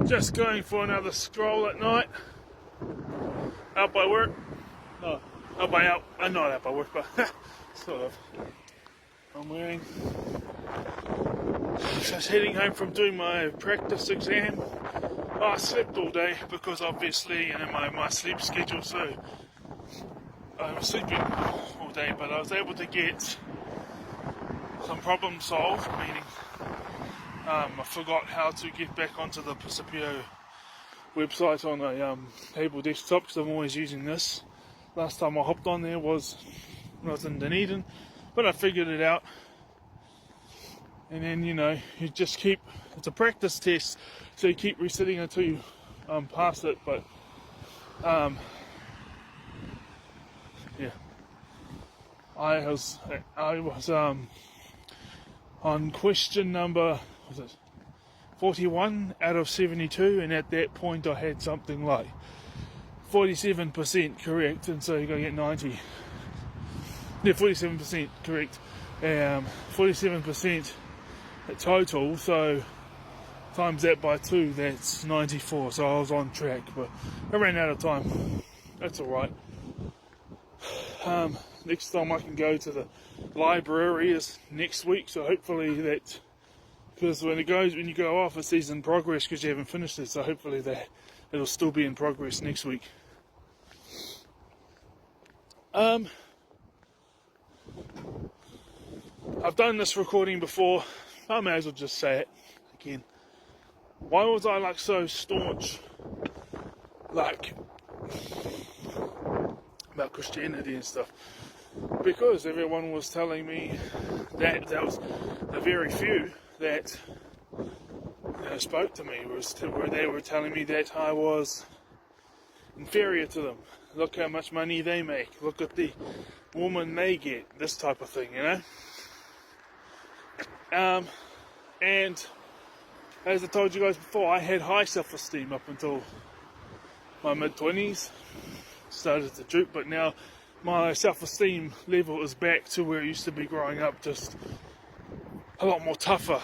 Just going for another stroll at night. Out by work. No, not out by work, but sort of. I'm wearing. Just heading home from doing my practice exam. I slept all day because obviously, my sleep schedule, so I was sleeping all day, but I was able to get some problem solved, meaning I forgot how to get back onto the Percipio website on a table desktop because I'm always using this. Last time I hopped on there was in Dunedin, but I figured it out. And then, you just keep, it's a practice test, so you keep resetting until you pass it, but yeah. I was on question number, 41 out of 72, and at that point I had something like 47% correct, and so you gotta get 90. Yeah, 47% correct. 47% total, so times that by 2, that's 94, so I was on track, but I ran out of time. That's alright. Next time I can go to the library is next week, so hopefully that, because when you go off, it's in progress because you haven't finished it, so hopefully that it'll still be in progress next week. I've done this recording before, I may as well just say it again. Why was I so staunch about Christianity and stuff? Because everyone was telling me that was the very few that spoke to me, where they were telling me that I was inferior to them. Look how much money they make, look at the woman they get, this type of thing, and as I told you guys before, I had high self-esteem up until my mid-20s, started to droop, but now my self-esteem level is back to where it used to be growing up, just a lot more tougher.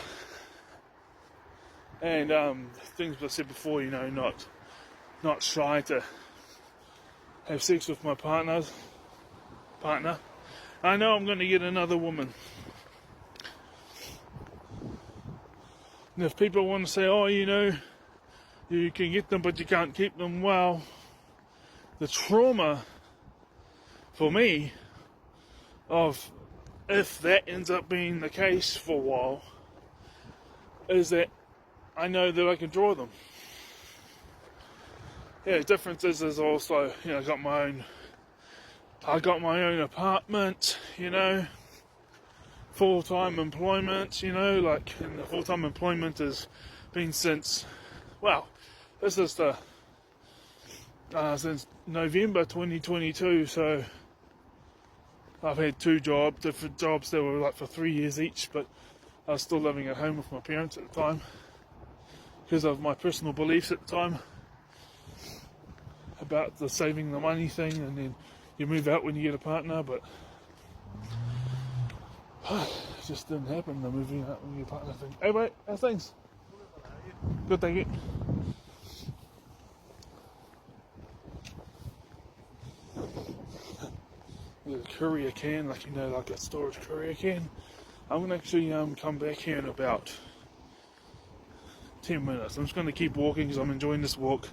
And things I said before, not shy to have sex with my partner. I know I'm going to get another woman. And if people want to say, you can get them but you can't keep them, well, the trauma for me of if that ends up being the case for a while is that I know that I can draw them. Yeah, the difference is also, I got my own apartment, full-time employment, and the full-time employment has been since November 2022, so I've had 2 different jobs that were for 3 years each, but I was still living at home with my parents at the time because of my personal beliefs at the time about the saving the money thing, and then you move out when you get a partner, but it just didn't happen, the moving out when you get a partner thing. Hey mate, how's things? Good, thank you. The courier can, like a storage courier can. I'm going to actually come back here in about 10 minutes. I'm just going to keep walking because I'm enjoying this walk.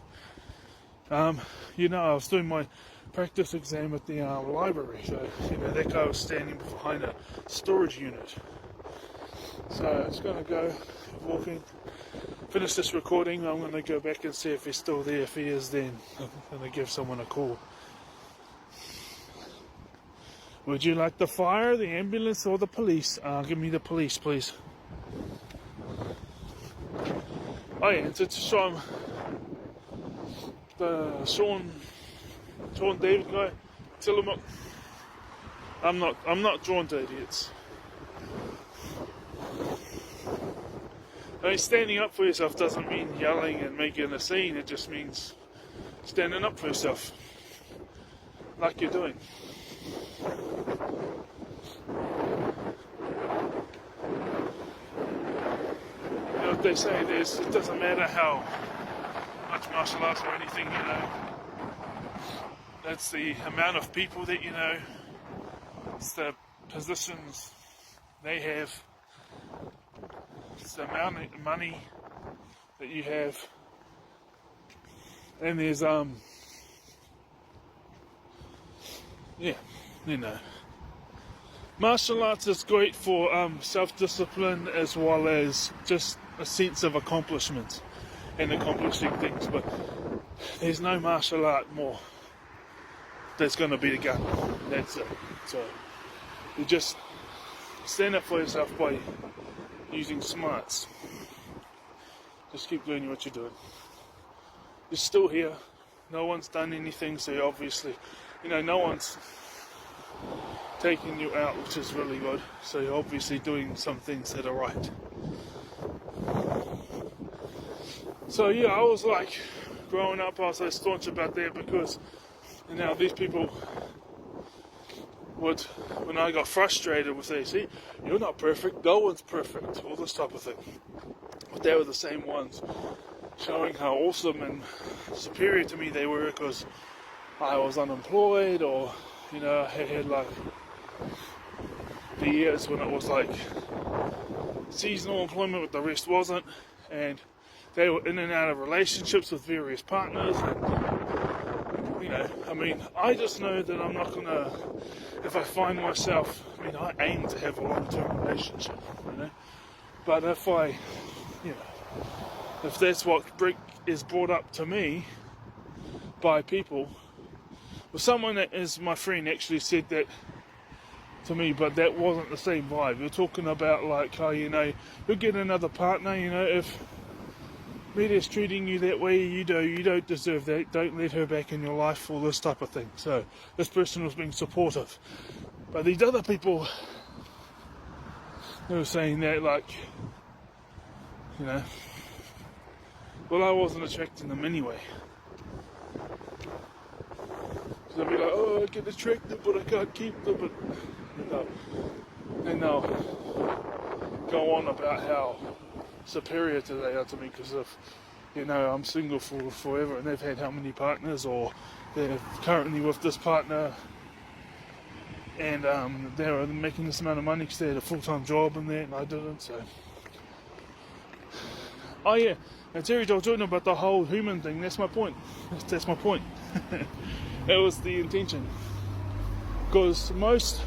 I was doing my practice exam at the library, so that guy was standing behind a storage unit. So I'm just going to go walking, finish this recording. I'm going to go back and see if he's still there. If he is, then I'm going to give someone a call. Would you like the fire, the ambulance, or the police? Give me the police, please. Oh yeah, it's Sean David guy. Tillamook. I'm not drawn to idiots. Standing up for yourself doesn't mean yelling and making a scene. It just means standing up for yourself, like you're doing. What they say is, it doesn't matter how much martial arts or anything, you know. That's the amount of people that you know, it's the positions they have, it's the amount of money that you have, and there's yeah, you know, martial arts is great for self-discipline as well as just a sense of accomplishment and accomplishing things, but there's no martial art more that's going to beat a gun. That's it. So you just stand up for yourself by using smarts. Just keep doing what you're doing. You're still here. No one's done anything, so obviously, you know, no one's taking you out, which is really good. So you're obviously doing some things that are right. So yeah, I was like, growing up, I was so staunch about that because, you know, these people would, when I got frustrated, would say, see, you're not perfect, no one's perfect, all this type of thing. But they were the same ones showing how awesome and superior to me they were because I was unemployed, or, you know, I had like the years when it was like seasonal employment but the rest wasn't, and they were in and out of relationships with various partners, and, you know, I mean, I just know that I'm not gonna, if I find myself, I mean, I aim to have a long-term relationship, you know, but if I, you know, if that's what is brought up to me by people, well, someone that is my friend actually said that to me, but that wasn't the same vibe. You're talking about like, oh, you know, you'll get another partner, you know, if Media's treating you that way, you don't deserve that, don't let her back in your life, all this type of thing. So this person was being supportive, but these other people, they were saying that, like, you know, well, I wasn't attracting them anyway. So they'll be like, oh, I get attracted but I can't keep them, but, you know, and they'll go on about how superior to they are to me because of, you know, I'm single for forever and they've had how many partners, or they're currently with this partner and they're making this amount of money because they had a full-time job and that, and I didn't. So, oh yeah, and Terry told Jordan about the whole human thing. That's my point. That's my point. That was the intention, because most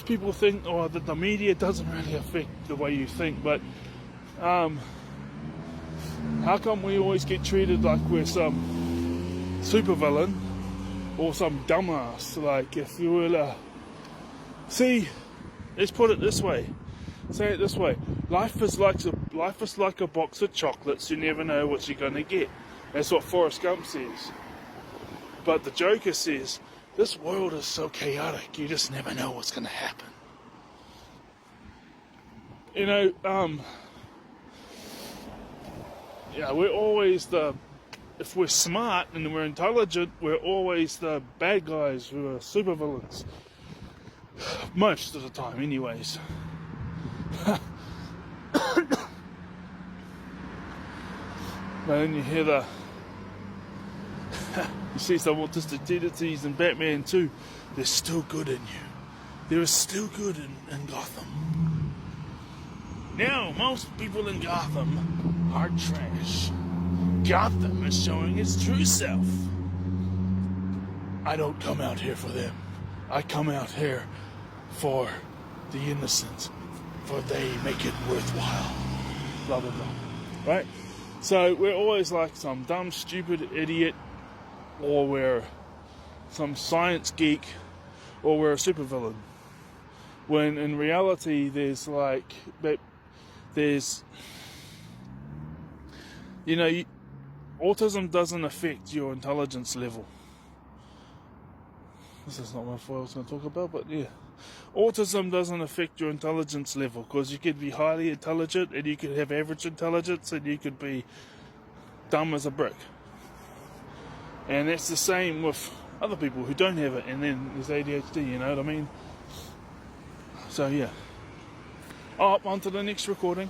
people think, oh, that the media doesn't really affect the way you think, but how come we always get treated like we're some supervillain or some dumbass? Like, if you were to see, let's put it this way, say it this way, life is like a box of chocolates. You never know what you're going to get. That's what Forrest Gump says. But the Joker says, this world is so chaotic, you just never know what's going to happen. You know, yeah, we're always if we're smart and we're intelligent, we're always the bad guys who are supervillains. Most of the time, anyways. But then you hear you see some autistic tendencies in Batman too. There's still good in you. There is still good in Gotham. Now, most people in Gotham are trash. Gotham is showing its true self. I don't come out here for them. I come out here for the innocent, for they make it worthwhile. Blah, blah, blah. Right? So we're always like some dumb, stupid idiot, or we're some science geek, or we're a supervillain. When in reality, there's like, you know, autism doesn't affect your intelligence level. This is not what I was going to talk about, but yeah. Autism doesn't affect your intelligence level, because you could be highly intelligent and you could have average intelligence and you could be dumb as a brick. And that's the same with other people who don't have it, and then there's ADHD, you know what I mean? So yeah. On to the next recording.